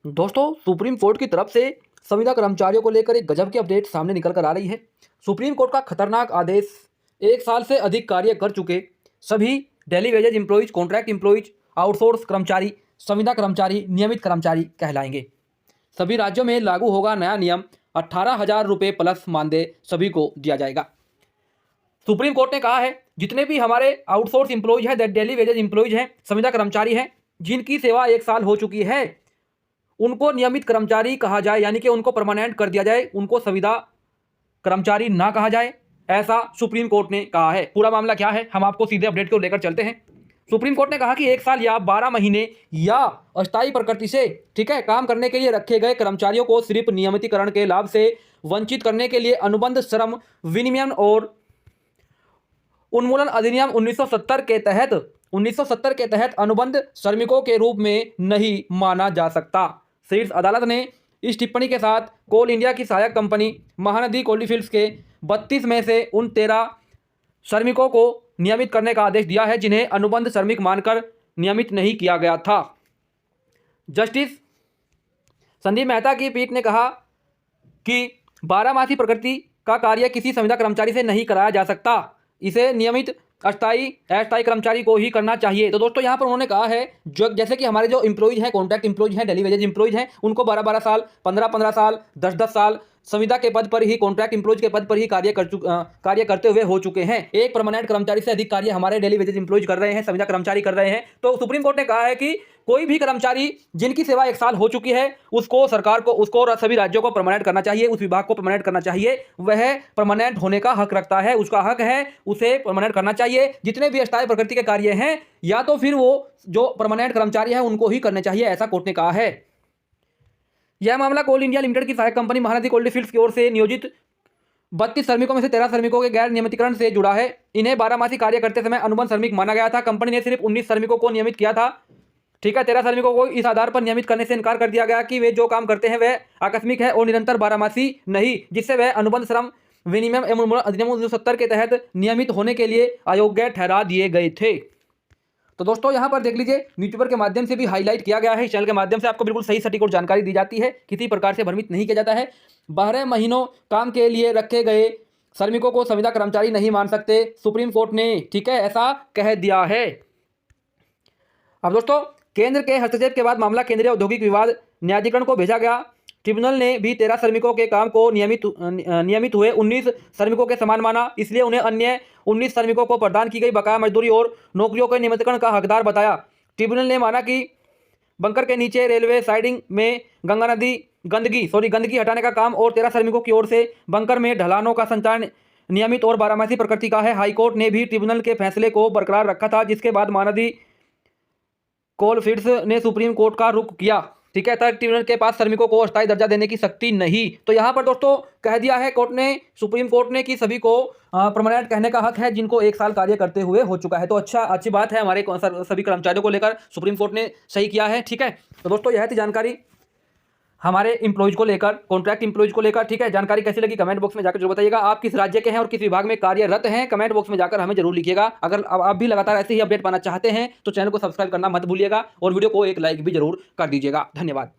दोस्तों, supreme court की तरफ से संविदा कर्मचारियों को लेकर एक गजब की अपडेट सामने निकल कर आ रही है। सुप्रीम कोर्ट का खतरनाक आदेश, 1 साल से अधिक कार्य कर चुके सभी daily wages employees, contract employees, outsource कर्मचारी, संविदा कर्मचारी, नियमित कर्मचारी कहलाएंगे। सभी राज्यों में लागू होगा नया नियम। 18,000 रुपये प्लस मानदेय सभी को दिया जाएगा। सुप्रीम कोर्ट ने कहा है, जितने भी हमारे आउटसोर्स एम्प्लॉइज हैं, डेली वेजेज एम्प्लॉइज हैं, संविदा कर्मचारी हैं, जिनकी सेवा 1 साल हो चुकी है, उनको नियमित कर्मचारी कहा जाए, यानी कि उनको परमानेंट कर दिया जाए, उनको संविदा कर्मचारी ना कहा जाए, ऐसा सुप्रीम कोर्ट ने कहा है। पूरा मामला क्या है, हम आपको सीधे अपडेट को लेकर चलते हैं। सुप्रीम कोर्ट ने कहा कि 1 साल या 12 महीने या अस्थायी प्रकृति से काम करने के लिए रखे गए कर्मचारियों को सिर्फ नियमितीकरण के लाभ से वंचित करने के लिए अनुबंध श्रम विनिमय और उन्मूलन अधिनियम 1970 के तहत अनुबंध श्रमिकों के रूप में नहीं माना जा सकता। शीर्ष अदालत ने इस टिप्पणी के साथ कोल इंडिया की सहायक कंपनी महानदी कोल्डफील्ड्स के 32 में से उन 13 श्रमिकों को नियमित करने का आदेश दिया है जिन्हें अनुबंध श्रमिक मानकर नियमित नहीं किया गया था। जस्टिस संदीप मेहता की पीठ ने कहा कि 12 मासी प्रकृति का कार्य किसी संविदा कर्मचारी से नहीं कराया जा सकता, इसे नियमित अस्थायी कर्मचारी को ही करना चाहिए। तो दोस्तों, यहाँ पर उन्होंने कहा है, जो जैसे कि हमारे जो एम्प्लॉइज हैं, कॉन्ट्रैक्ट एम्प्लॉइज हैं, डेली वेजेज एम्प्लॉइज हैं, उनको 12-12 साल, 15-15 साल, 10-10 साल संविदा के पद पर ही, कॉन्ट्रैक्ट एम्प्लॉइज के पद पर ही कार्य करते हुए हो चुके हैं। एक परमानेंट कर्मचारी से अधिक कार्य हमारे डेली वेजेज एम्प्लॉइज कर रहे हैं, संविदा कर्मचारी कर रहे हैं। तो सुप्रीम कोर्ट ने कहा है कि कोई भी कर्मचारी जिनकी सेवा 1 साल हो चुकी है, उसको सरकार को, उसको सभी राज्यों को परमानेंट करना चाहिए, उस विभाग को परमानेंट करना चाहिए। वह परमानेंट होने का हक रखता है, उसका हक है, उसे परमानेंट करना चाहिए। जितने भी अस्थायी प्रकृति के कार्य हैं, या तो फिर वो जो परमानेंट कर्मचारी हैं उनको ही करने चाहिए, ऐसा कोर्ट ने कहा है। यह मामला कोल इंडिया लिमिटेड की सहायक कंपनी महानदी कोल्डफील्ड्स की ओर से नियोजित 32 श्रमिकों में से 13 श्रमिकों के गैर नियमितीकरण से जुड़ा है। इन्हें 12 मासी कार्य करते समय अनुबंध श्रमिक माना गया था। कंपनी ने सिर्फ 19 श्रमिकों को नियमित किया था। 13 श्रमिकों को इस आधार पर नियमित करने से इनकार कर दिया गया कि वे जो काम करते हैं वह आकस्मिक है और निरंतर 12 मासी नहीं, जिससे वह अनुबंध श्रम विनिमय एवं उन्मूलन अधिनियम 1970 के तहत नियमित होने के लिए अयोग्य ठहरा दिए गए थे। तो दोस्तों, यहाँ पर देख लीजिए, न्यूज़पेपर के माध्यम से भी हाईलाइट किया गया है। इस चैनल के माध्यम से आपको बिल्कुल सही सटीक और जानकारी दी जाती है, किसी प्रकार से भ्रमित नहीं किया जाता है। 12 महीनों काम के लिए रखे गए श्रमिकों को संविदा कर्मचारी नहीं मान सकते, सुप्रीम कोर्ट ने ऐसा कह दिया है। अब दोस्तों, केंद्र के हस्तक्षेप के बाद मामला केंद्रीय औद्योगिक विवाद न्यायाधिकरण को भेजा गया। ट्रिब्यूनल ने भी 13 श्रमिकों के काम को नियमित हुए 19 श्रमिकों के समान माना, इसलिए उन्हें अन्य 19 श्रमिकों को प्रदान की गई बकाया मजदूरी और नौकरियों के नियमितीकरण का हकदार बताया। ट्रिब्यूनल ने माना कि बंकर के नीचे रेलवे साइडिंग में गंदगी हटाने का काम और 13 श्रमिकों की ओर से बंकर में ढलानों का संचालन नियमित और 12 मासी प्रकृति का है। हाईकोर्ट ने भी ट्रिब्यूनल के फैसले को बरकरार रखा था, जिसके बाद महानदी कोलफील्ड्स ने सुप्रीम कोर्ट का रुख किया। तब ट्रिब्यूनल के पास श्रमिकों को अस्थायी दर्जा देने की शक्ति नहीं। तो यहाँ पर दोस्तों कह दिया है सुप्रीम कोर्ट ने कि सभी को परमानेंट कहने का हक है जिनको 1 साल कार्य करते हुए हो चुका है। तो अच्छी बात है, हमारे सभी कर्मचारियों को लेकर सुप्रीम कोर्ट ने सही किया है। ठीक है, तो दोस्तों यह थी जानकारी हमारे एम्प्लॉइज को लेकर, कॉन्ट्रैक्ट एम्प्लॉइज को लेकर। ठीक है, जानकारी कैसी लगी कमेंट बॉक्स में जाकर जरूर बताइएगा। आप किस राज्य के हैं और किस विभाग में कार्यरत हैं, कमेंट बॉक्स में जाकर हमें जरूर लिखिएगा। अगर आप भी लगातार ऐसे ही अपडेट पाना चाहते हैं तो चैनल को सब्सक्राइब करना मत भूलिएगा और वीडियो को एक लाइक भी जरूर कर दीजिएगा। धन्यवाद।